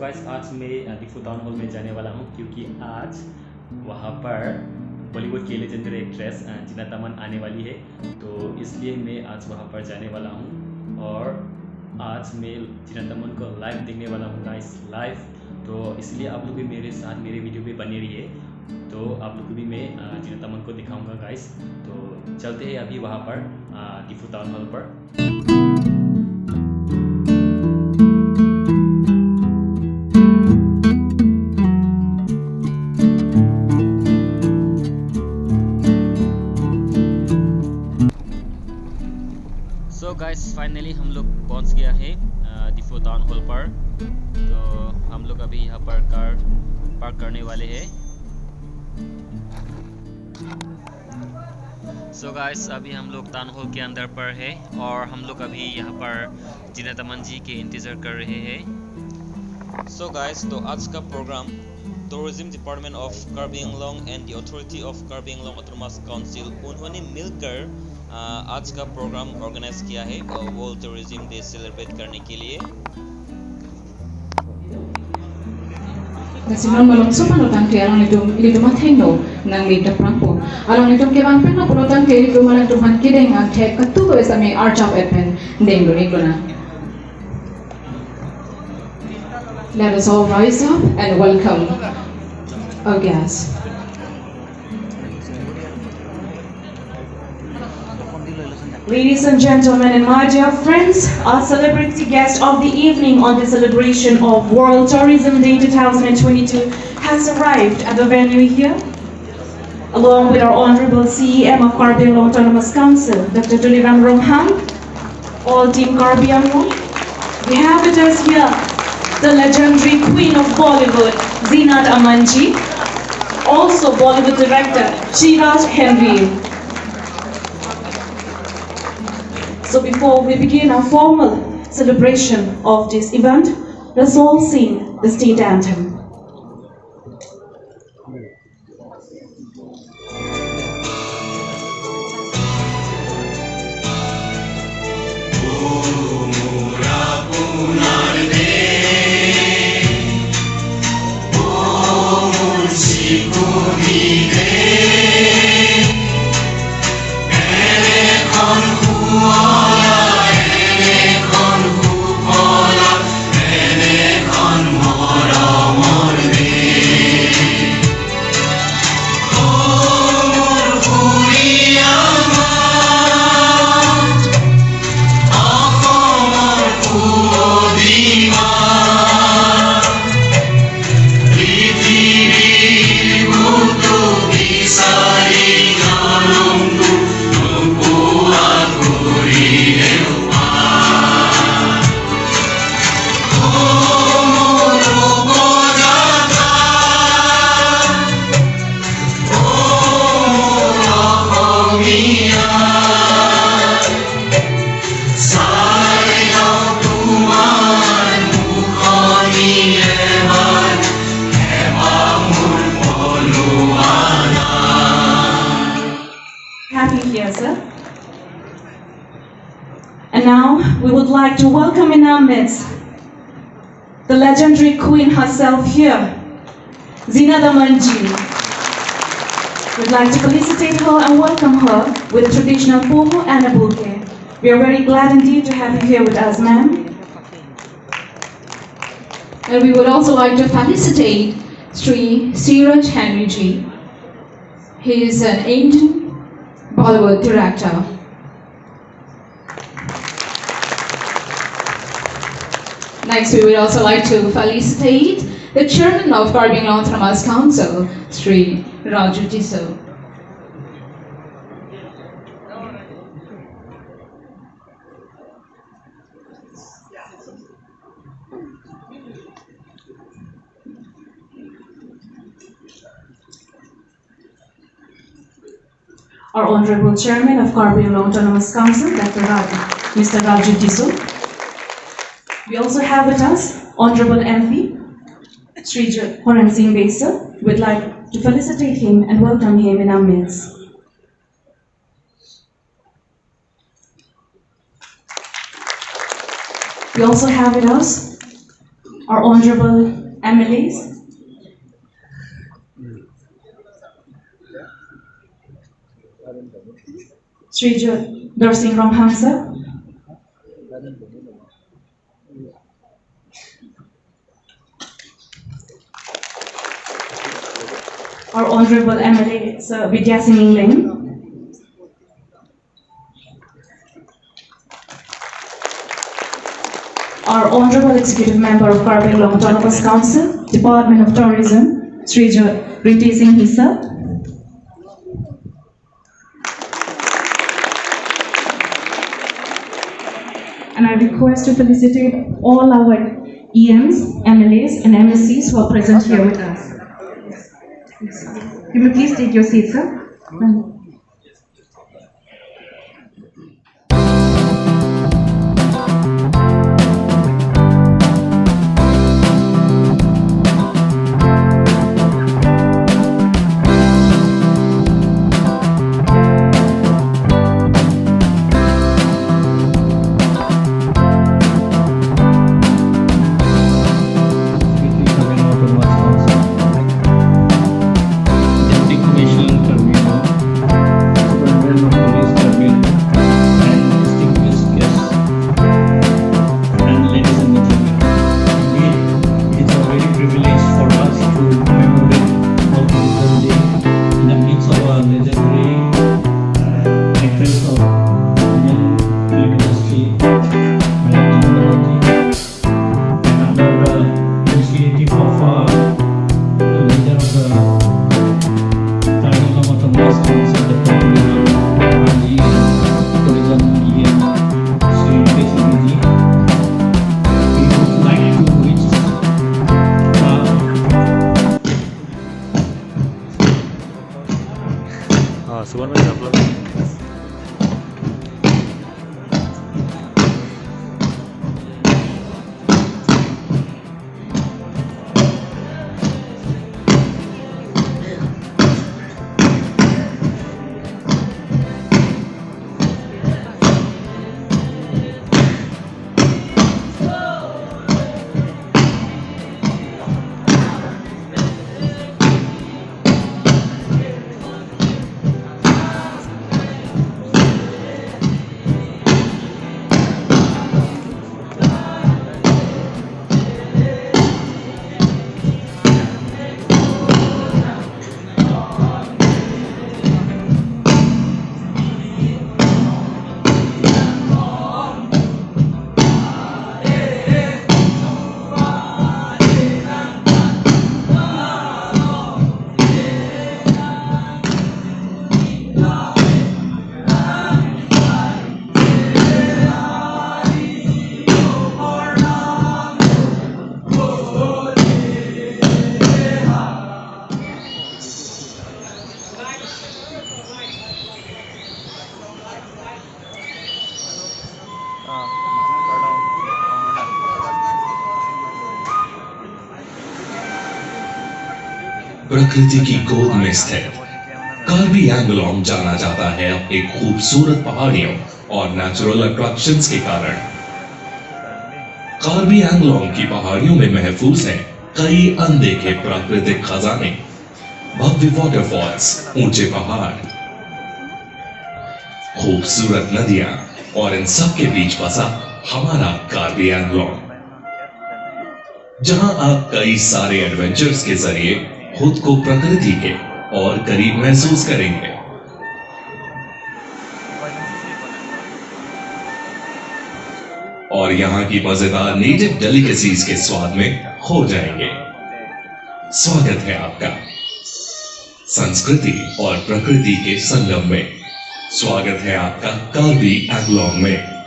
Guys आज मैं Diphu town hall में जाने वाला हूँ क्योंकि आज वहाँ पर बॉलीवुड की लेजेंडरी एक्ट्रेस जीना तमन आने वाली है। तो इसलिए मैं आज वहाँ पर जाने वाला हूँ और आज मैं जीना तमन को लाइव देखने वाला हूँ गाइस, लाइव। तो इसलिए आप लोग भी मेरे साथ मेरे वीडियो पे बने रहिए। तो आप लोग को भी मैं जीना तमन को दिखाऊंगा गाइस। तो चलते हैं अभी वहाँ पर डिफू टाउन हॉल पर। सो गाइस फाइनली हम लोग पहुंच गया है डिफू टाउन हॉल पर। तो हम लोग अभी यहाँ पर कार पार्क करने वाले हैं। सो गाइस अभी हम लोग टाउन हॉल के अंदर पर है और हम लोग अभी यहाँ पर जीना तमन जी के इंतज़ार कर रहे हैं। सो गाइस तो आज का programme tourism department of Karbi Anglong and the authority of Karbi Anglong autonomous council उन्होंने मिलकर आज का प्रोग्राम ऑर्गेनाइज किया है वर्ल्ड टूरिज्म डे सेलिब्रेट करने के लिए। Nasinon malungso panutan kay arang ito mathengno nang lita prangpo. Along itong kebang peno panutan kay ito malang tuhan kideng ang tek katugo sa may arch of advent dengdo ni na. Let us all rise up and welcome our guests. Ladies and gentlemen and my dear friends, our celebrity guest of the evening on the celebration of World Tourism Day 2022 has arrived at the venue here, along with our Honorable CEM of Karbi Anglong Autonomous Council, Dr. Tulivan Romham, all Team Karbi Anglong. We have with us here the legendary Queen of Bollywood, Zeenat Aman ji, also Bollywood director, Shriraaj Henry. So before we begin our formal celebration of this event, let's all sing the state anthem. And now we would like to welcome in our midst the legendary queen herself here, Zeenat Aman ji. We'd like to felicitate her and welcome her with a traditional pomo and a bouquet. We are very glad indeed to have you here with us, ma'am. And we would also like to felicitate Sri Shriraaj Henry ji. He is an Indian Bollywood director. Next, we would also like to felicitate the chairman of Karbi Anglong Autonomous Council, Sri Raju Tiso. Our Honorable Chairman of Karbi Anglong Autonomous Council, Mr. Raju Tiso. We also have with us Honorable MP, Sri Horan Singh Besa. We'd like to felicitate him and welcome him in our midst. We also have with us our honorable MLAs, Sri Darsing Ramhamsa, our honorable MLA, Sir Vidya Singh Ling, our honorable executive member of Karbi Anglong Autonomous Council, Department of Tourism, Sri Riti Singh Hisa, and I request to felicitate all our EMs, MLAs, and MSCs who are present here with us. You may please take your seats, sir. Suwan में जब लगा प्रकृति की गोद में स्थित कार्बी एंगलोंग जाना जाता है अपनी खूबसूरत पहाड़ियों और नेचुरल अट्रैक्शंस के कारण। कार्बी एंगलोंग की पहाड़ियों में महफूज हैं कई अनदेखे प्राकृतिक खजाने, भव्य वाटरफॉल्स, ऊंचे पहाड़, खूबसूरत नदियां और इन सब के बीच बसा हमारा कार्बी एंगलोंग, जहां आप कई सारे एडवेंचर्स के जरिए खुद को प्रकृति के और करीब महसूस करेंगे। और यहां की मजेदार नेटिव डेलिकेसीज के स्वाद में खो जाएंगे। स्वागत है आपका संस्कृति और प्रकृति के संगम में। स्वागत है आपका कार्बी एंगलोंग में।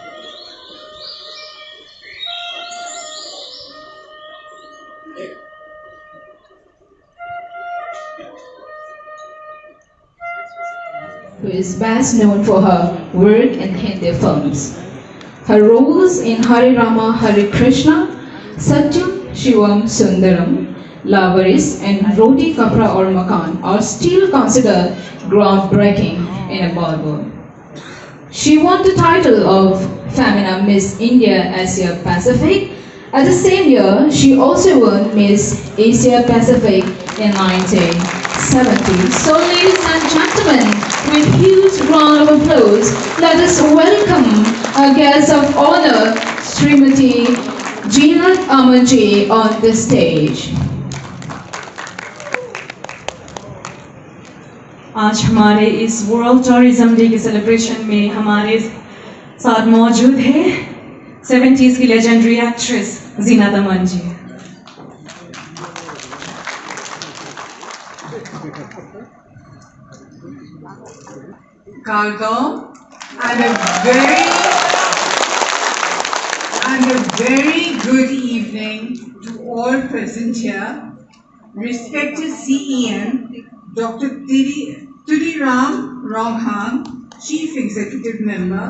who is best known for her work in Hindi films. Her roles in Hare Rama Hare Krishna, Satyam Shivam Sundaram, Lavaris and Roti Kapra or Makan are still considered groundbreaking in Bollywood. She won the title of Femina Miss India Asia Pacific At the same year, she also won Miss Asia Pacific in 1970. So ladies and gentlemen, with huge round of applause, let us welcome our guest of honor, Srimati Jeanat Amanji, on the stage. आज हमारे इस world tourism day के celebration में हमारे साथ मौजूद है 70s की legendary actress Zeenat Aman ji. Cargo, and a very good evening to all present here. Respected CEM, Dr. Thudiram Ronghang, Chief Executive Member,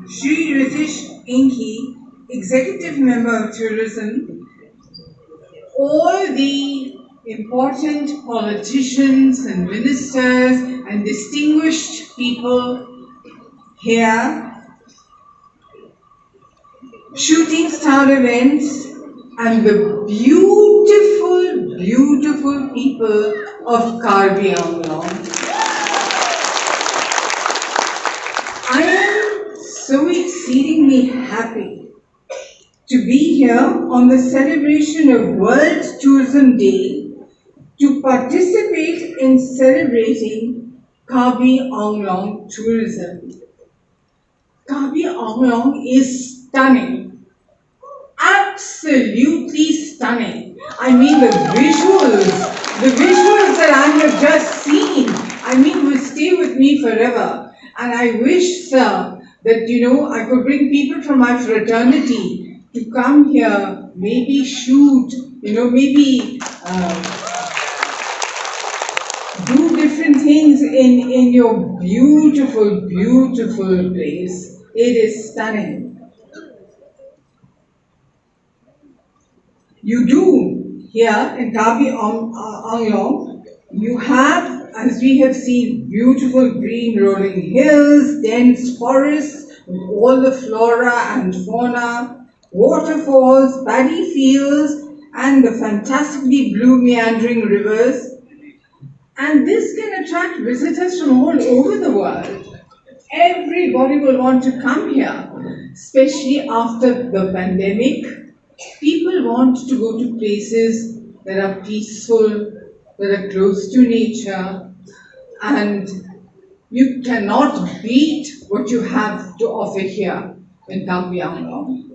Shri Ritesh Inki, Executive Member of Tourism, all the important politicians and ministers and distinguished people here, shooting star events, and the beautiful, beautiful people of Karbi Anglong. I am so exceedingly happy to be here on the celebration of World Tourism Day to participate in celebrating Karbi Anglong tourism. Karbi Anglong is stunning. Absolutely stunning. I mean the visuals that I have just seen, I mean will stay with me forever. And I wish, sir, that I could bring people from my fraternity to come here, maybe shoot, maybe do different things in your beautiful, beautiful place. It is stunning. You do here in Karbi Anglong, you have, as we have seen, beautiful green rolling hills, dense forests with all the flora and fauna, waterfalls, paddy fields, and the fantastically blue meandering rivers. And this can attract visitors from all over the world. Everybody will want to come here, especially after the pandemic. People want to go to places that are peaceful, that are close to nature, and you cannot beat what you have to offer here in Karbi Anglong.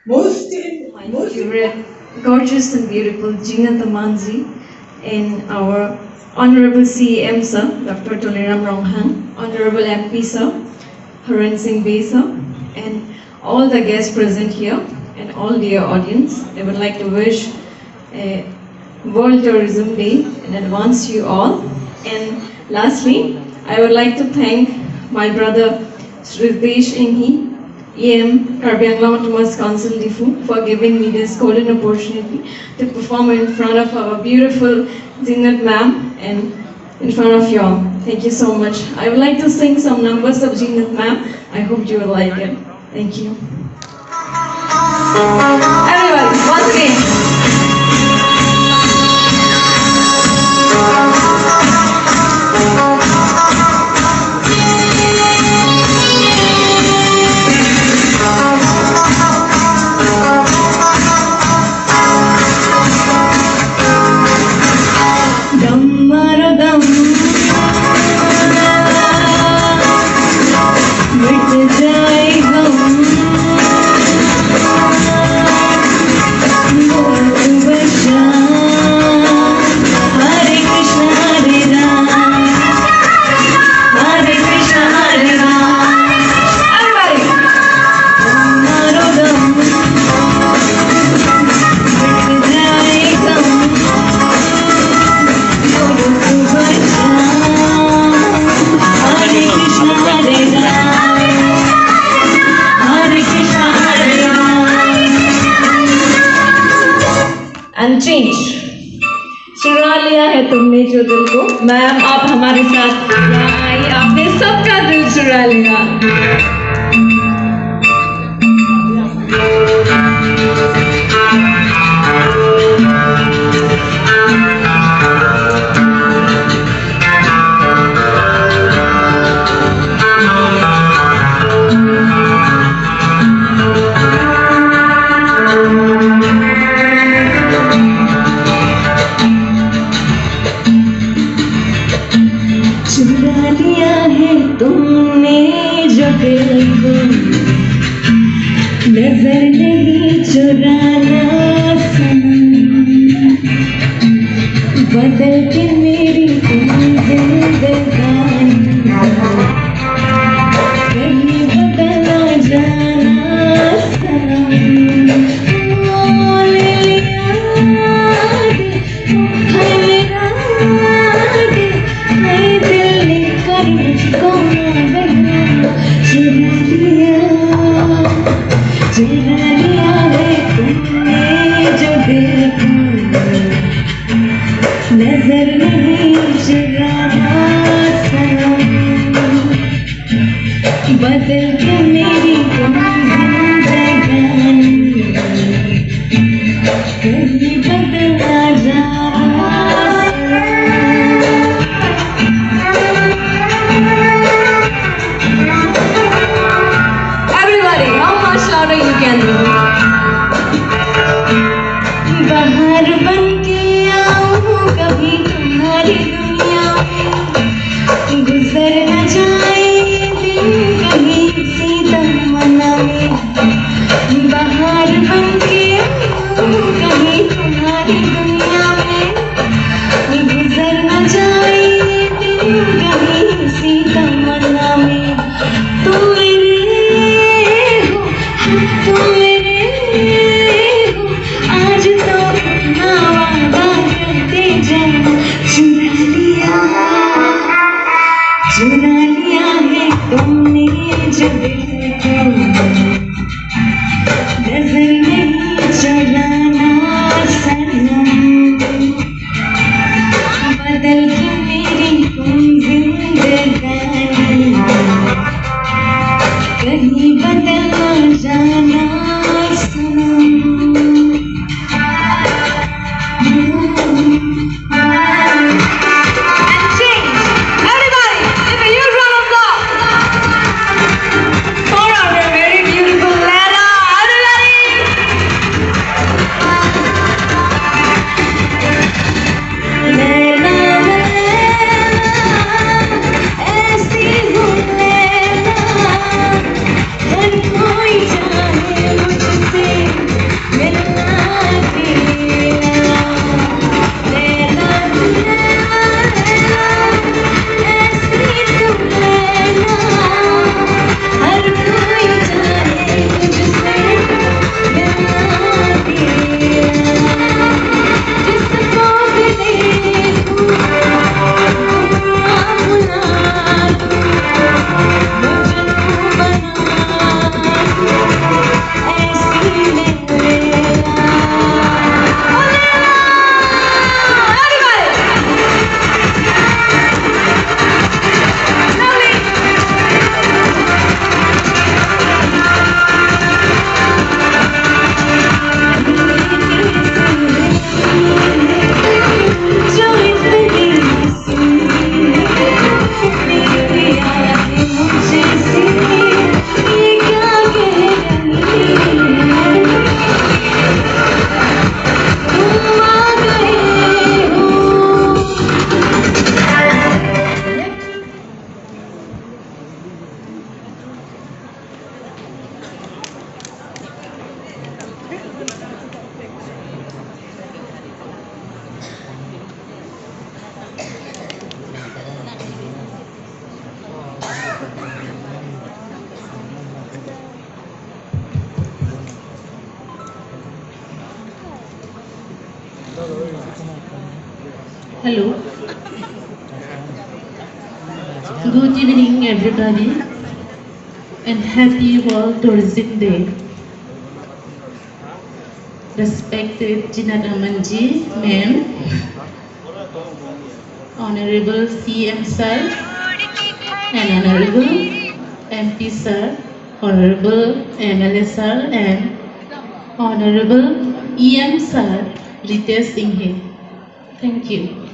My favorite, gorgeous and beautiful Jeanat Amanji, and our Honorable CEM Sir, Dr. Thudiram Ronghang, Honorable MP Sir, Haran Singh Bey Sir, and all the guests present here, and all dear audience. I would like to wish a World Tourism Day in advance to you all. And lastly, I would like to thank my brother Ritesh Ingi, EM Karbi Anglong Autonomous Council Diffu, for giving me this golden opportunity to perform in front of our beautiful Jeanat ma'am and in front of you all. Thank you so much. I would like to sing some numbers of Jeanat ma'am. I hope you will like it. Thank you. Everybody, once again. Change. चुरा लिया है तुमने जो दिल को, ma'am आप हमारे साथ आइए, आपने सबका दिल चुरा लिया। चुरा लिया है तुमने जो दिल को, नजर नहीं चुराना सनम, बदल के मेरी तुम जिंदगानी, कहीं बदला जाना सनम। ओ ले लिया दिल, हाय मेरा दिल, हाय दिल लेकर मुझको ना बना, चुरा लिया है तुमने जो दिल को, नजर नहीं चुराना सनम, बदल के मेरी तुम जिंदगानी, कहीं बदला जाना Everybody, how much louder you can do? बाहर बन के आऊं कभी तुम्हारी दुनिया में, गुजर न जाए दिन कहीं किसी तमन्ना में, बाहर बन के आऊं कहीं तुम्हारी दुनिया में, गुजर न जाए दिन कहीं किसी तमन्ना में। तुम मेरे हो, तुम मेरे हो, आज तो अपना वादा करते जाओ। चुरा लिया है तुमने जो दिल को, नजर नहीं चुराना सनम, बदल के मेरी तुम जिंदगानी, कहीं बदलना जाना सनम। And change. Everybody, give a huge round of applause for our very beautiful Lena. Everybody. Lena, ऐसी हूँ लैला, हर कोई चाहे मुझसे मिलना तेरा। लैला लैला, ऐसी तुम लैला, हर कोई चाहे मुझसे मिलना तेरा। जिसको भी देखूं भुला दूं, मजनू बना दूं, ऐसी मैं लैला। ओ लैला, everybody, जो इतनी मेरी यादें मुझे सी, ये क्या कह रही है, तुम आ गए हो। Hello. Good evening, everybody, and happy World Tourism Day. Respected Jinata ji, ma'am, Honorable CM sir, and Honorable MP sir, Honorable MLA sir, and Honorable EM Sir Ritesh Singh. Thank you.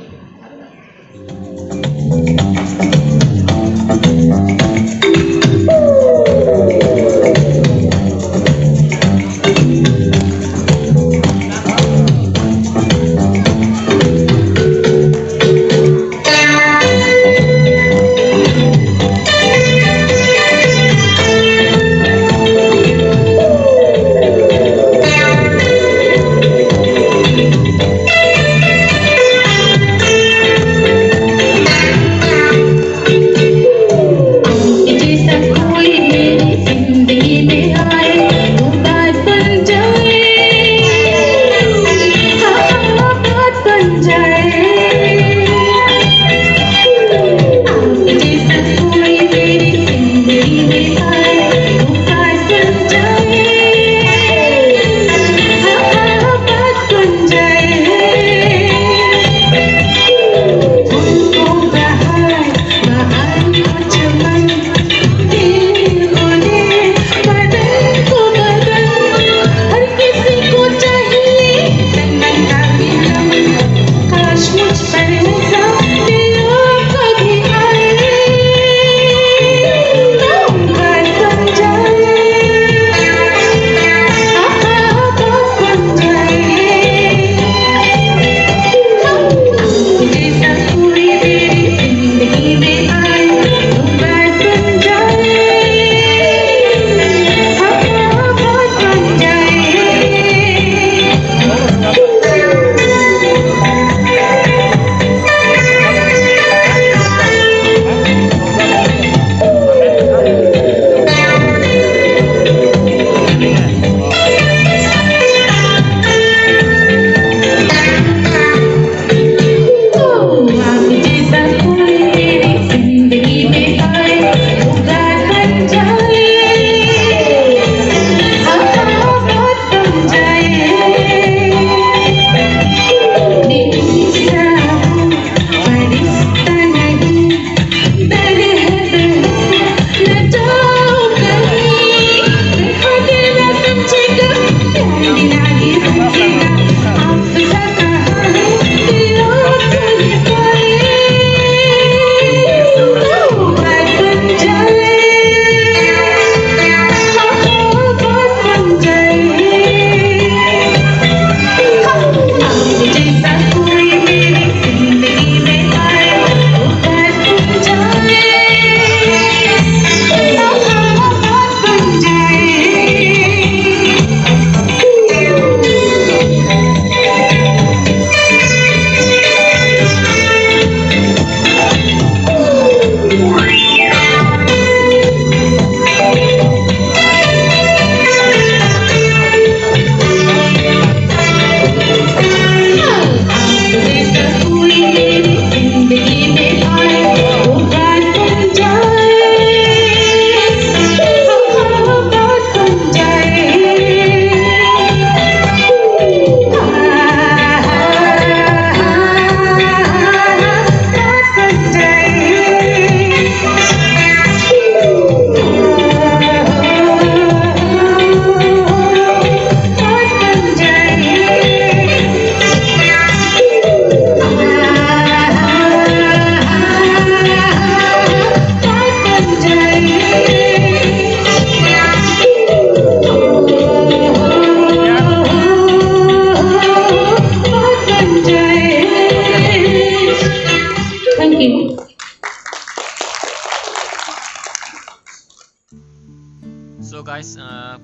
So guys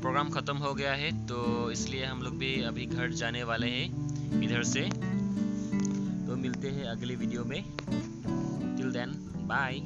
programme ख़त्म हो गया है, तो इसलिए हम लोग भी अभी घर जाने वाले हैं इधर से। तो मिलते हैं अगले वीडियो में। Till then bye.